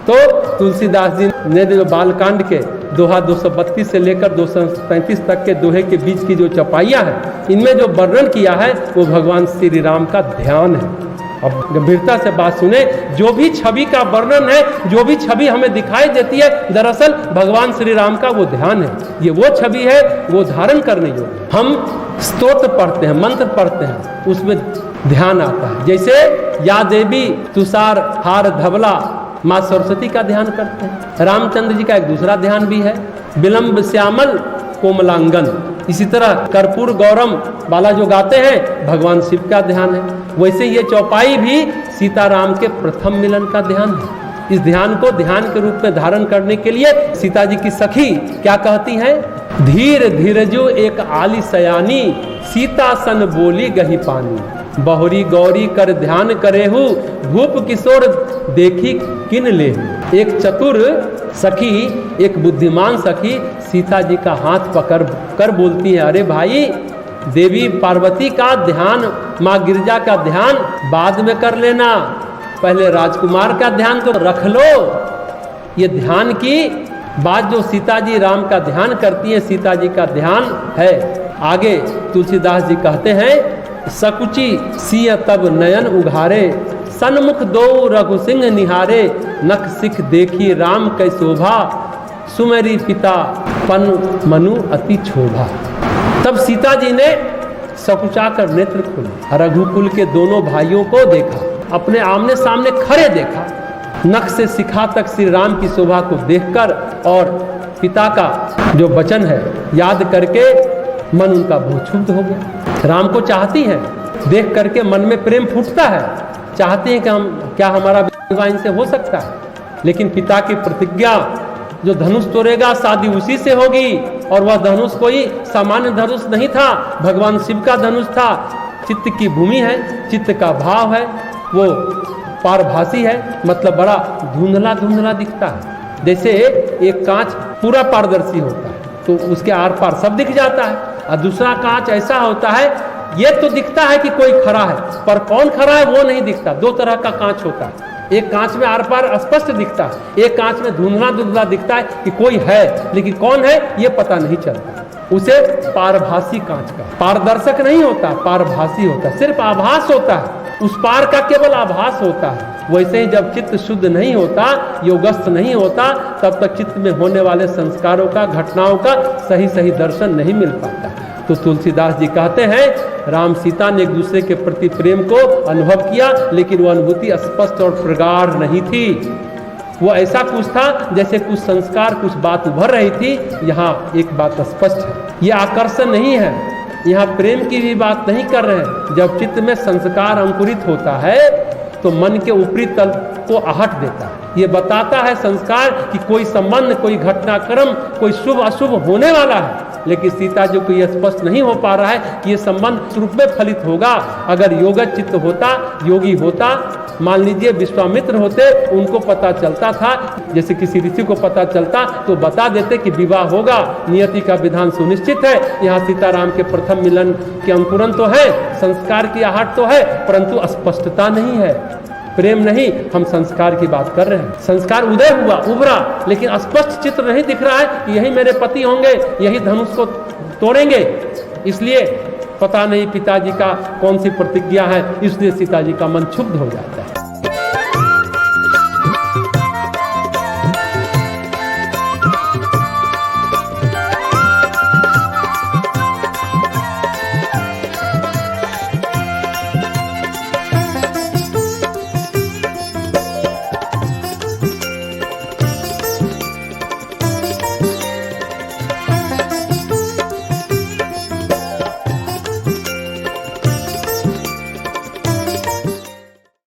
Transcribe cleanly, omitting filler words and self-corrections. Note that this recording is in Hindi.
तो तुलसीदास जी ने जो बालकांड के दोहा 232 से लेकर 233 तक के दोहे के बीच की जो चौपाइयाँ हैं, इनमें जो वर्णन किया है वो भगवान श्री राम का ध्यान है। अब गंभीरता से बात सुने, जो भी छवि का वर्णन है, जो भी छवि हमें दिखाई देती है, दरअसल भगवान श्री राम का वो ध्यान है। ये वो छवि है, वो धारण करने योग्य। हम स्तोत्र पढ़ते हैं, मंत्र पढ़ते हैं, उसमें ध्यान आता है। जैसे या देवी तुषार हार धवला, माँ सरस्वती का ध्यान करते हैं। रामचंद्र जी का एक दूसरा ध्यान भी है, विलंब श्यामल कोमलांगन। इसी तरह कर्पूर गौरम वाला जो गाते हैं, भगवान शिव का ध्यान है। वैसे ये चौपाई भी सीताराम के प्रथम मिलन का ध्यान है। इस ध्यान को ध्यान के रूप में धारण करने के लिए सीता जी की सखी क्या कहती हैं? धीर धीरजो एक आली सयानी, सीता सन बोली गही पानी। बहुरी गौरी कर ध्यान करेहु, भूप किशोर देखी किन ले। एक चतुर सखी, एक बुद्धिमान सखी सीता जी का हाथ पकड़ कर बोलती है, अरे भाई, देवी पार्वती का ध्यान, माँ गिरजा का ध्यान बाद में कर लेना, पहले राजकुमार का ध्यान तो रख लो। ये ध्यान की बात जो सीता जी राम का ध्यान करती है, सीता जी का ध्यान है। आगे तुलसीदास जी कहते हैं, सकुची सिय तब नयन उघारे, सन्मुख दो रघु सिंह निहारे। नख सिख देखी राम कै शोभा, सुमेरी पिता पन मनु अति क्षोभा। तब सीता जी ने सकुचा कर नेत्र खोले, रघुकुल के दोनों भाइयों को देखा, अपने आमने सामने खड़े देखा। नख से शिखा तक श्री राम की शोभा को देखकर और पिता का जो वचन है याद करके मन उनका बहुत क्षुब्ध हो गया। राम को चाहती हैं, देख करके मन में प्रेम फूटता है, चाहते हैं कि हम क्या हमारा विवाह इनसे हो सकता है। लेकिन पिता की प्रतिज्ञा, जो धनुष तोड़ेगा शादी उसी से होगी, और वह धनुष कोई सामान्य धनुष नहीं था, भगवान शिव का धनुष था। चित्त की भूमि है, चित्त का भाव है, वो पारभासी है, मतलब बड़ा धुंधला धुंधला दिखता है। जैसे एक कांच पूरा पारदर्शी होता है तो उसके आर पार सब दिख जाता है, और दूसरा कांच ऐसा होता है, ये तो दिखता है कि कोई खड़ा है, पर कौन खड़ा है वो नहीं दिखता। दो तरह का कांच होता है, एक कांच में आर पार स्पष्ट दिखता है, एक कांच में धुंधला धुंधला दिखता है कि कोई है, लेकिन कौन है ये पता नहीं चलता। उसे पारभासी कांच का, पारदर्शक नहीं होता, पारभासी होता है, सिर्फ आभास होता है, उस पार का केवल आभास होता है। वैसे ही जब चित्त शुद्ध नहीं होता, योगस्थ नहीं होता, तब तक चित्त में होने वाले संस्कारों का, घटनाओं का सही सही दर्शन नहीं मिल पाता। तो तुलसीदास जी कहते हैं, राम सीता ने एक दूसरे के प्रति प्रेम को अनुभव किया, लेकिन वो अनुभूति स्पष्ट और प्रगाढ़ नहीं थी। वो ऐसा कुछ था जैसे कुछ संस्कार, कुछ बात उभर रही थी। यहाँ एक बात स्पष्ट है, ये आकर्षण नहीं है, यहाँ प्रेम की भी बात नहीं कर रहे हैं। जब चित्त में संस्कार अंकुरित होता है तो मन के ऊपरी तल को आहट देता है। ये बताता है संस्कार कि कोई संबंध, कोई घटनाक्रम, कोई शुभ अशुभ होने वाला है। लेकिन सीता जी को यह स्पष्ट नहीं हो पा रहा है कि यह संबंध रूप में फलित होगा। अगर योगत चित्त होता, योगी होता, मान लीजिए विश्वामित्र होते, उनको पता चलता था, जैसे किसी ऋषि को पता चलता तो बता देते कि विवाह होगा, नियति का विधान सुनिश्चित है। यहाँ सीताराम के प्रथम मिलन के अंकुरन तो है, संस्कार की आहट तो है, परंतु स्पष्टता नहीं है, प्रेम नहीं। हम संस्कार की बात कर रहे हैं, संस्कार उदय हुआ, उभरा, लेकिन स्पष्ट चित्र नहीं दिख रहा है कि यही मेरे पति होंगे, यही धनुष को तोड़ेंगे। इसलिए पता नहीं पिताजी का कौन सी प्रतिज्ञा है, इसलिए सीता जी का मन क्षुब्ध हो जाता है।